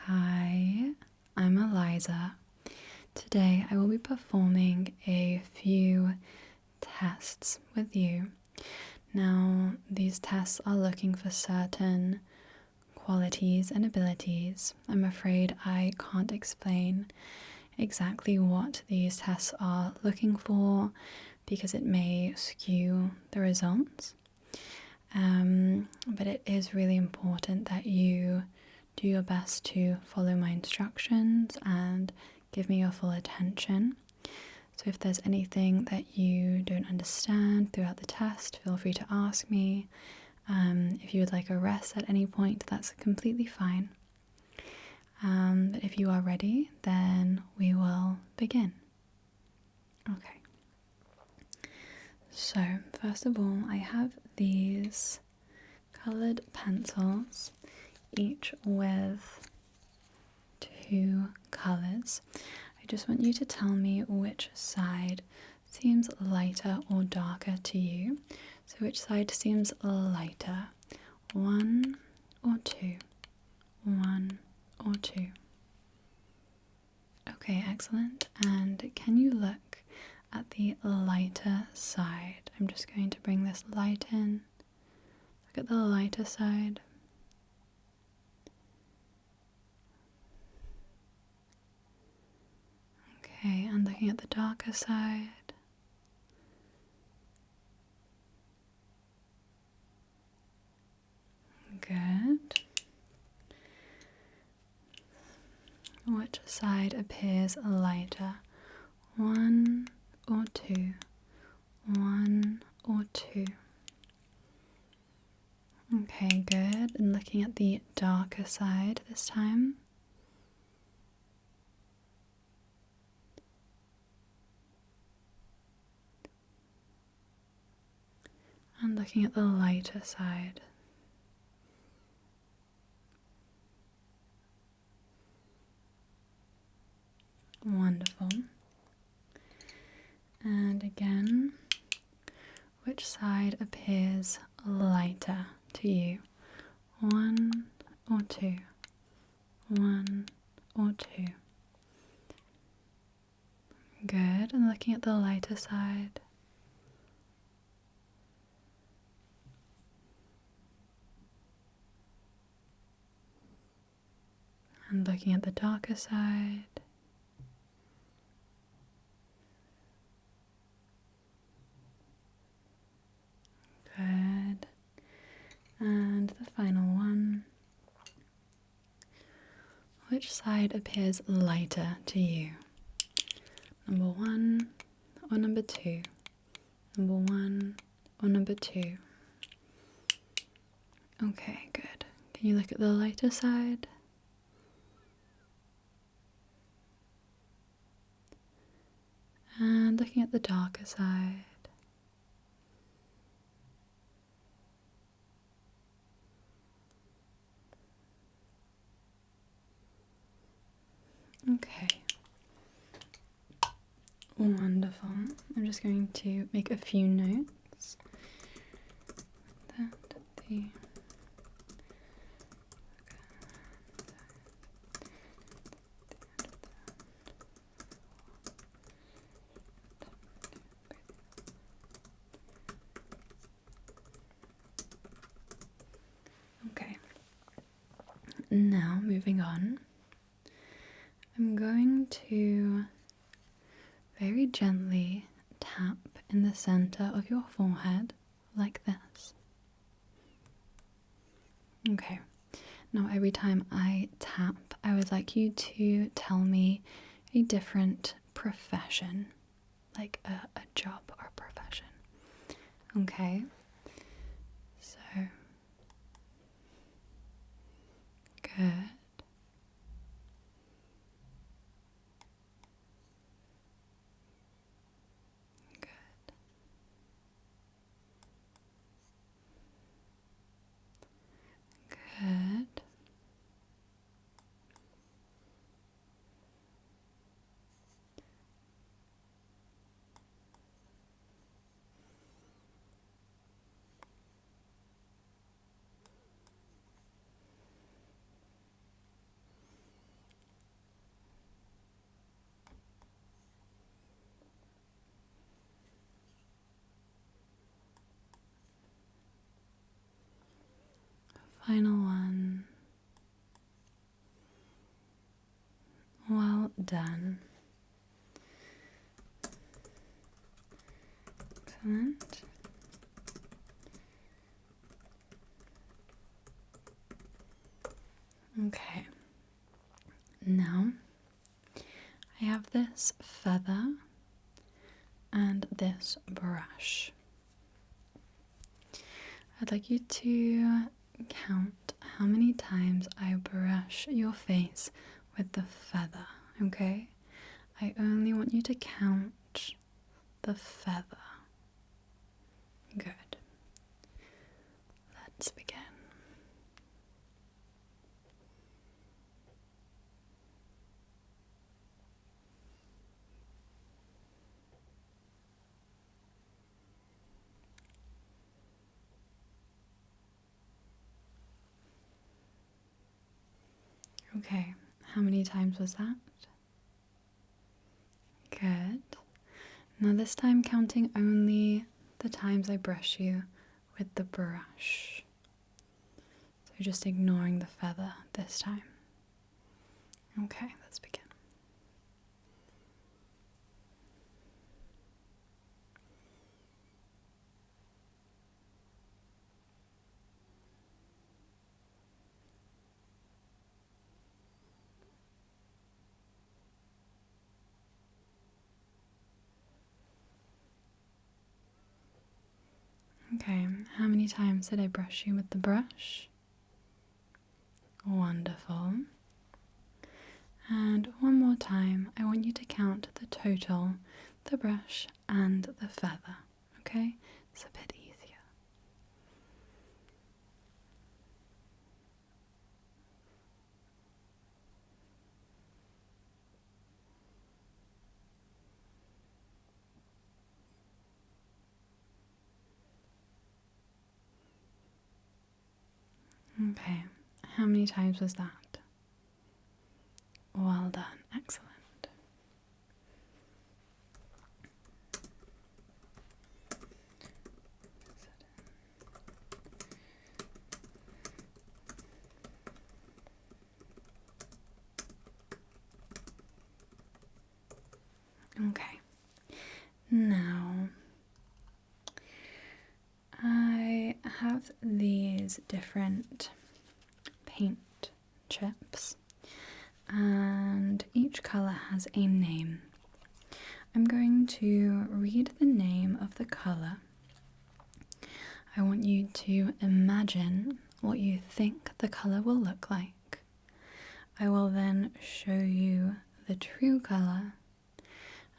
Hi, I'm Eliza. Today I will be performing a few tests with you. Now, these tests are looking for certain qualities and abilities. I'm afraid I can't explain exactly what these tests are looking for because it may skew the results. But it is really important that you do your best to follow my instructions and give me your full attention. So if there's anything that you don't understand throughout the test, feel free to ask me. If you would like a rest at any point, that's completely fine. But if you are ready, then we will begin. Okay. So, first of all, I have these colored pencils, each with 2 colors. I just want you to tell me which side seems lighter or darker to you. So which side seems lighter? 1 or 2? 1 or 2? Okay, excellent. And can you look at the lighter side? I'm just going to bring this light in. Look at the lighter side. Okay, and looking at the darker side. Good. Which side appears lighter? 1 or 2? 1 or 2? Okay, good. And looking at the darker side this time. And looking at the lighter side. Wonderful. And again, which side appears lighter to you? 1 or 2? 1 or 2? Good. And looking at the lighter side. And looking at the darker side. Good. And the final one. Which side appears lighter to you? Number 1 or number 2? Number 1 or number 2? Okay, good. Can you look at the lighter side? And looking at the darker side. Okay. Wonderful. I'm just going to make a few notes. Okay. Now, moving on, I'm going to very gently tap in the center of your forehead like this. Okay. Now, every time I tap, I would like you to tell me a different profession, like a job or profession. Okay. So, good. Good. Good. Final one. Well done. Excellent. Okay. Now I have this feather and this brush. I'd like you to count how many times I brush your face with the feather, okay? I only want you to count the feather. Good. Let's begin. Okay, how many times was that? Good. Now this time counting only the times I brush you with the brush. So just ignoring the feather this time. Okay, let's begin. Okay, how many times did I brush you with the brush? Wonderful. And one more time, I want you to count the total, the brush and the feather, okay? It's a bit easier. Okay, how many times was that? Well done, excellent. Okay, now I have these different paint chips, and each color has a name. I'm going to read the name of the color. I want you to imagine what you think the color will look like. I will then show you the true color,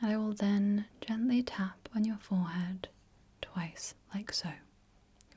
and I will then gently tap on your forehead twice, like so.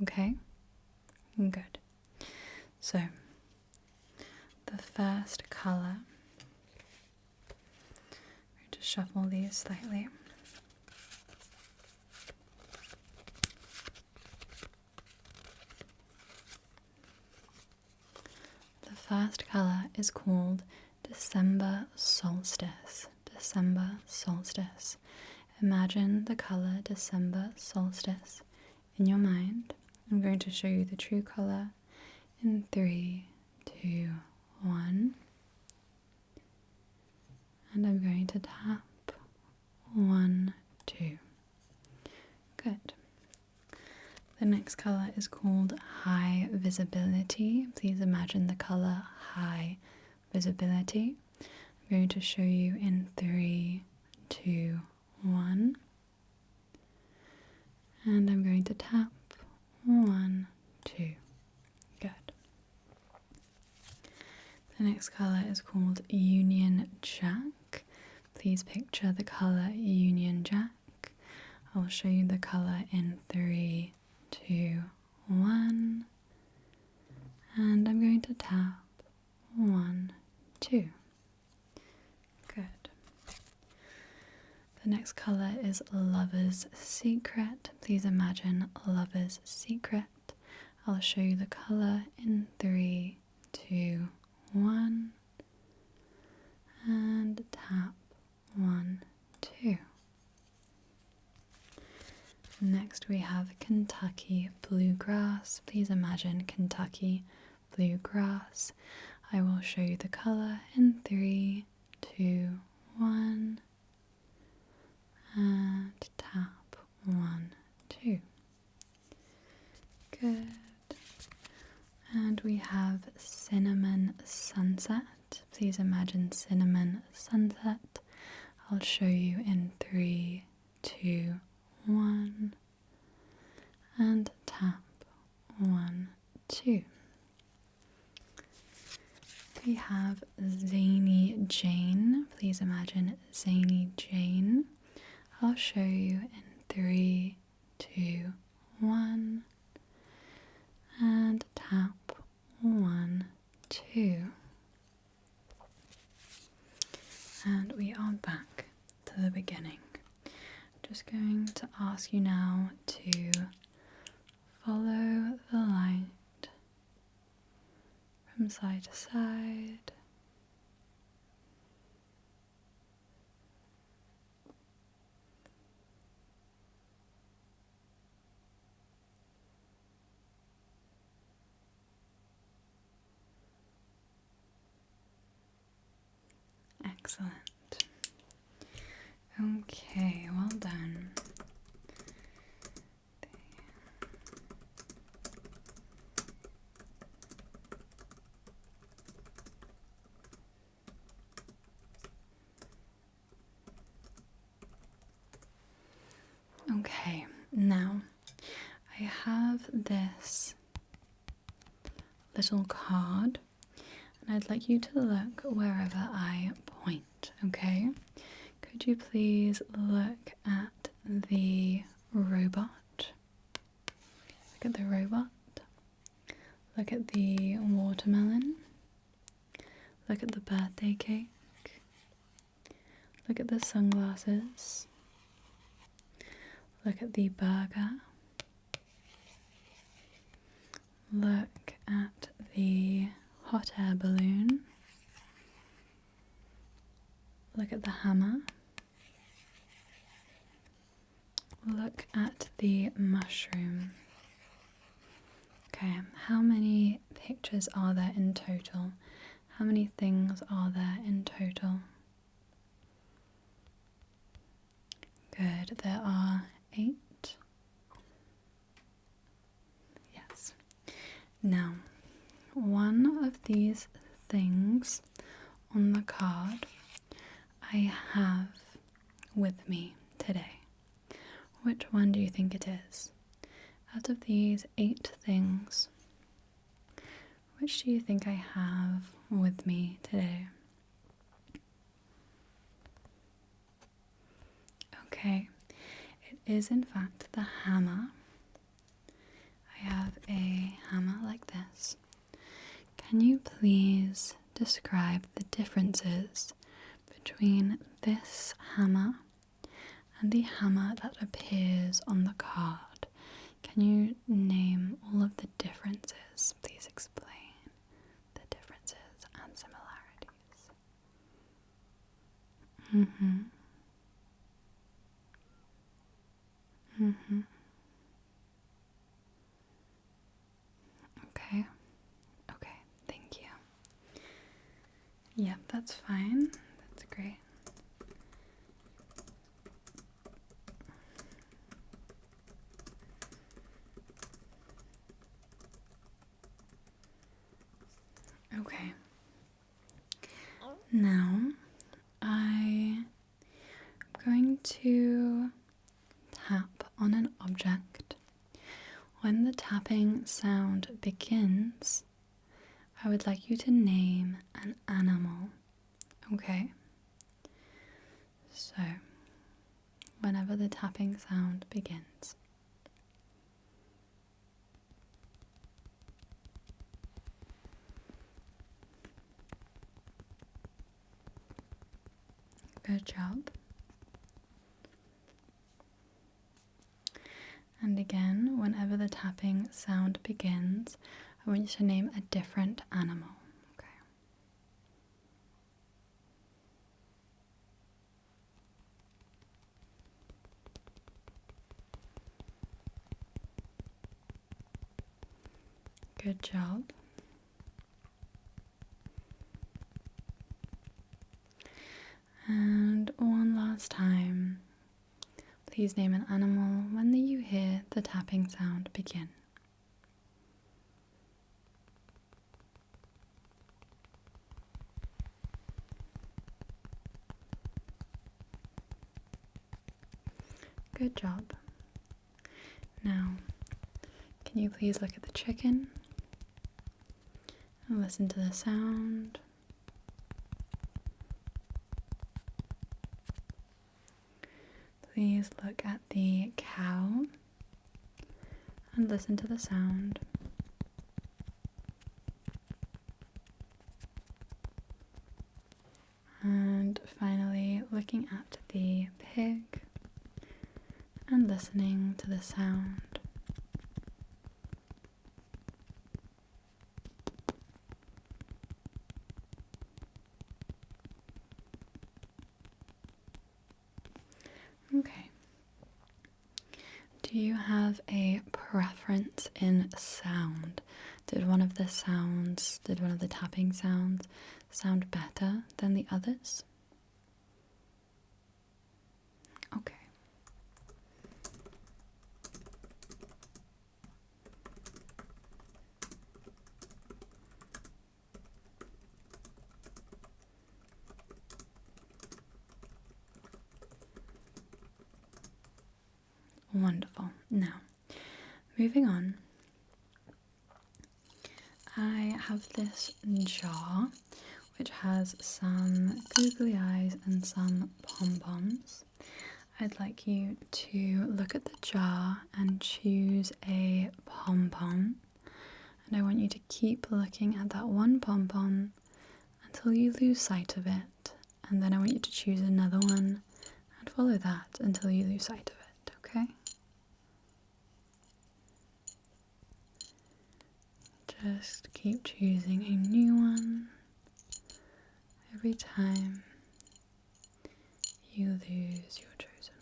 Okay? Good. So, the first color, to shuffle these slightly. The first color is called December Solstice. December Solstice. Imagine the color December Solstice in your mind. I'm going to show you the true color in 3, 2, 1. And I'm going to tap 1, 2. Good. The next color is called High Visibility. Please imagine the color High Visibility. I'm going to show you in 3, 2, 1. And I'm going to tap 1, 2. Good. The next color is called Union Jack. Please picture the color Union Jack. I'll show you the color in 3, 2, 1. And I'm going to tap 1, 2. Good. The next color is Lover's Secret. Please imagine Lover's Secret. I'll show you the color in 3, 2, 1. And tap 1, 2. Next we have Kentucky Bluegrass. Please imagine Kentucky bluegrass. I will show you the color in 3, 2, 1, and tap 1, 2. Good. And we have cinnamon sunset. Please imagine cinnamon sunset. I'll show you in 3, 2, 1, and tap 1, 2. We have Zany Jane. Please imagine Zany Jane. I'll show you in 3, 2, 1, and tap 1, 2. And we are back to the beginning. Just going to ask you now to follow the light from side to side. Excellent. Okay, well done. Okay, now I have this little card and I'd like you to look wherever I point, okay? Could you please look at the robot? Look at the robot. Look at the watermelon. Look at the birthday cake. Look at the sunglasses. Look at the burger. Look at the hot air balloon. Look at the hammer. Look at the mushroom. Okay, how many pictures are there in total? How many things are there in total? Good, there are 8. Yes. Now, one of these things on the card I have with me today. Which one do you think it is? Out of these 8 things, which do you think I have with me today? Okay, it is in fact the hammer. I have a hammer like this. Can you please describe the differences between this hammer and the hammer that appears on the card? Can you name all of the differences? Please explain the differences and similarities. Okay. Okay, thank you. Yep, that's fine. That's great. Okay. Now, I'm going to tap on an object. When the tapping sound begins, I would like you to name an animal. Okay? So, whenever the tapping sound begins. Good job. And again, whenever the tapping sound begins, I want you to name a different animal. Okay. Good job. Please name an animal when you hear the tapping sound begin. Good job. Now, can you please look at the chicken and listen to the sound? Please look at the cow and listen to the sound. And finally, looking at the pig and listening to the sound. Okay. Do you have a preference in sound? Did one of the tapping sounds sound better than the others? Okay. Wonderful. Now, moving on, I have this jar which has some googly eyes and some pom-poms. I'd like you to look at the jar and choose a pom-pom. And I want you to keep looking at that one pom-pom until you lose sight of it. And then I want you to choose another one and follow that until you lose sight of it, okay? Just keep choosing a new one every time you lose your chosen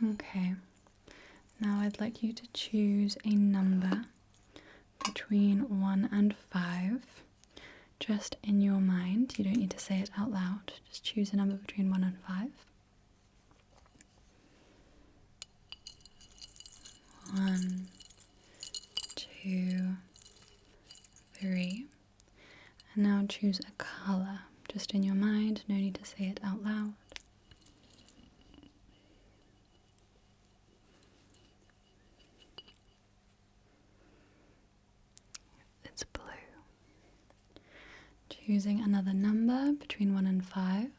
one. Okay, now I'd like you to choose a number between 1 and 5, just in your mind. You don't need to say it out loud. Just choose a number between 1 and 5. 1, 2, 3. And now choose a color, just in your mind. No need to say it out loud. It's blue. Choosing another number between 1 and 5.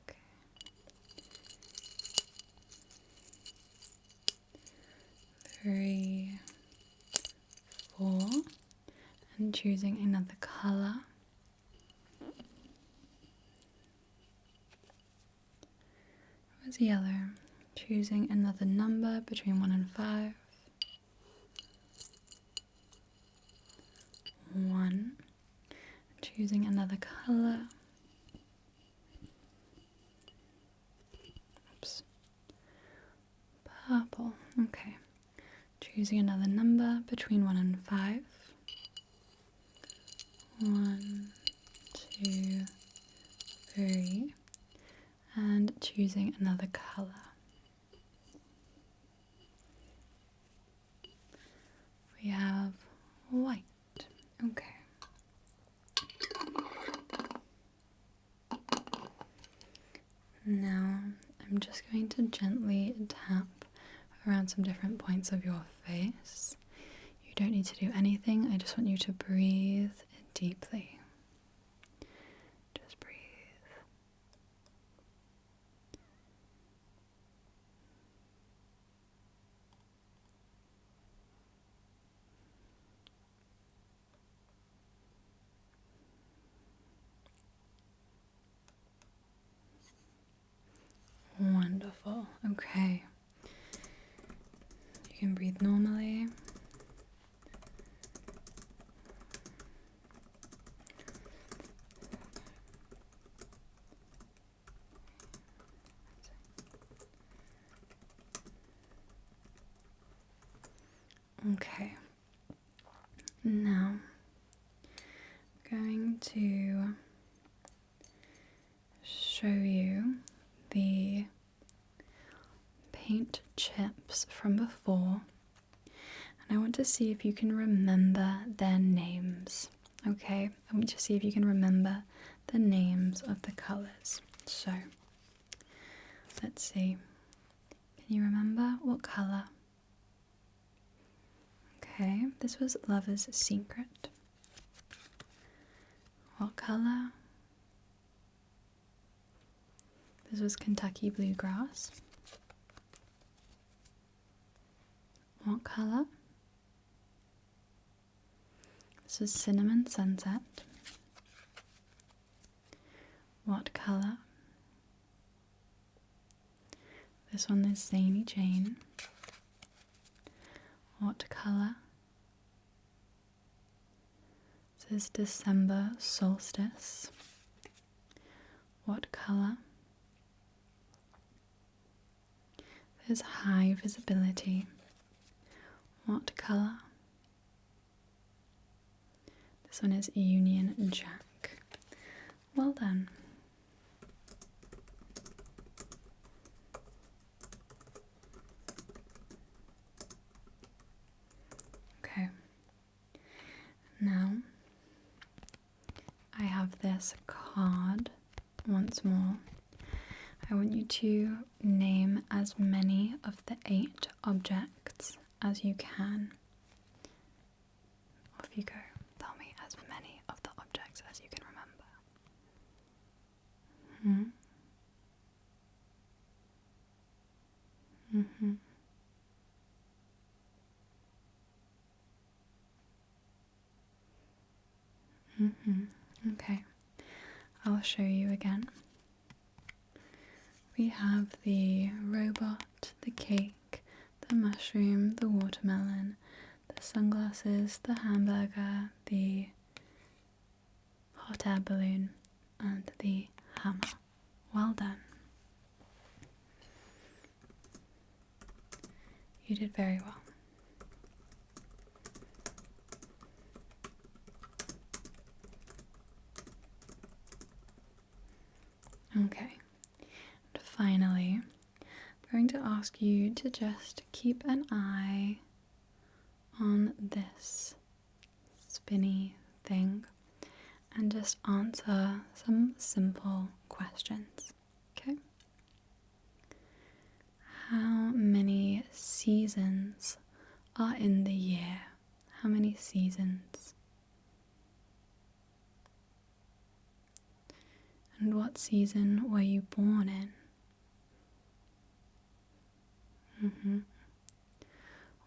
Okay. 3, 4. And choosing another color. It was yellow. Choosing another number between 1 and 5. 1. Choosing another color. Oops. Purple. Okay. Choosing another number between 1 and 5. 1, 2, 3. And choosing another color. We have white. Okay. Now I'm just going to gently tap around some different points of your face. You don't need to do anything. I just want you to breathe deeply. Just breathe. Wonderful. Okay. You can breathe normally. Okay. Now, I'm going to show you the paint chips from before, and I want to see if you can remember their names. Okay, I want you to see if you can remember the names of the colours. So, let's see. Can you remember what colour? Okay, this was Lover's Secret. What colour? This was Kentucky Bluegrass. What colour? This is Cinnamon Sunset. What colour? This one is Zany Jane. What colour? This is December Solstice. What colour? This is High Visibility. What colour? This one is Union Jack. Well done. Okay. Now, I have this card once more. I want you to name as many of the 8 objects as you can. Off you go. Tell me as many of the objects as you can remember. Okay, I'll show you again. We have the robot, the cake, the mushroom, the watermelon, the sunglasses, the hamburger, the hot air balloon, and the hammer. Well done. You did very well. Okay, and finally, I'm going to ask you to just keep an eye on this spinny thing and just answer some simple questions, okay? How many seasons are in the year? How many seasons? And what season were you born in?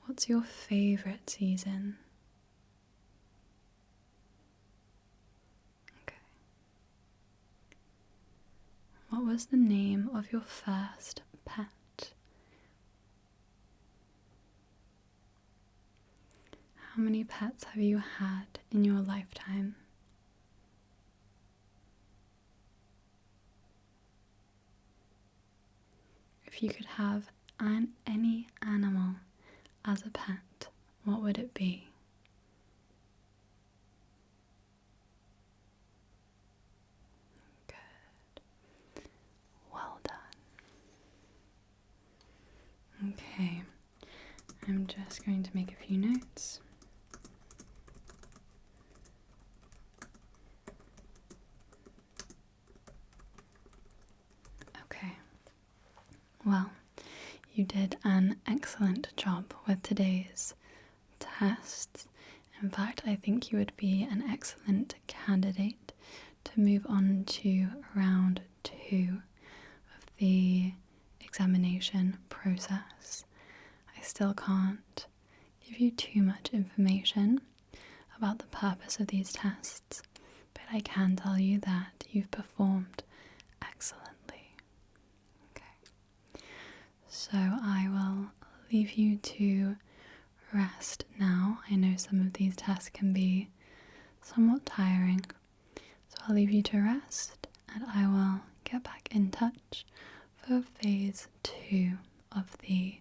What's your favorite season? Okay. What was the name of your first pet? How many pets have you had in your lifetime? If you could have any animal as a pet, what would it be? Good. Well done. Okay, I'm just going to make a few notes. Okay, well, you did an excellent job with today's tests. In fact, I think you would be an excellent candidate to move on to round 2 of the examination process. I still can't give you too much information about the purpose of these tests, but I can tell you that you've performed excellently. Okay, so I will leave you to rest now. I know some of these tests can be somewhat tiring, so I'll leave you to rest and I will get back in touch for phase 2 of the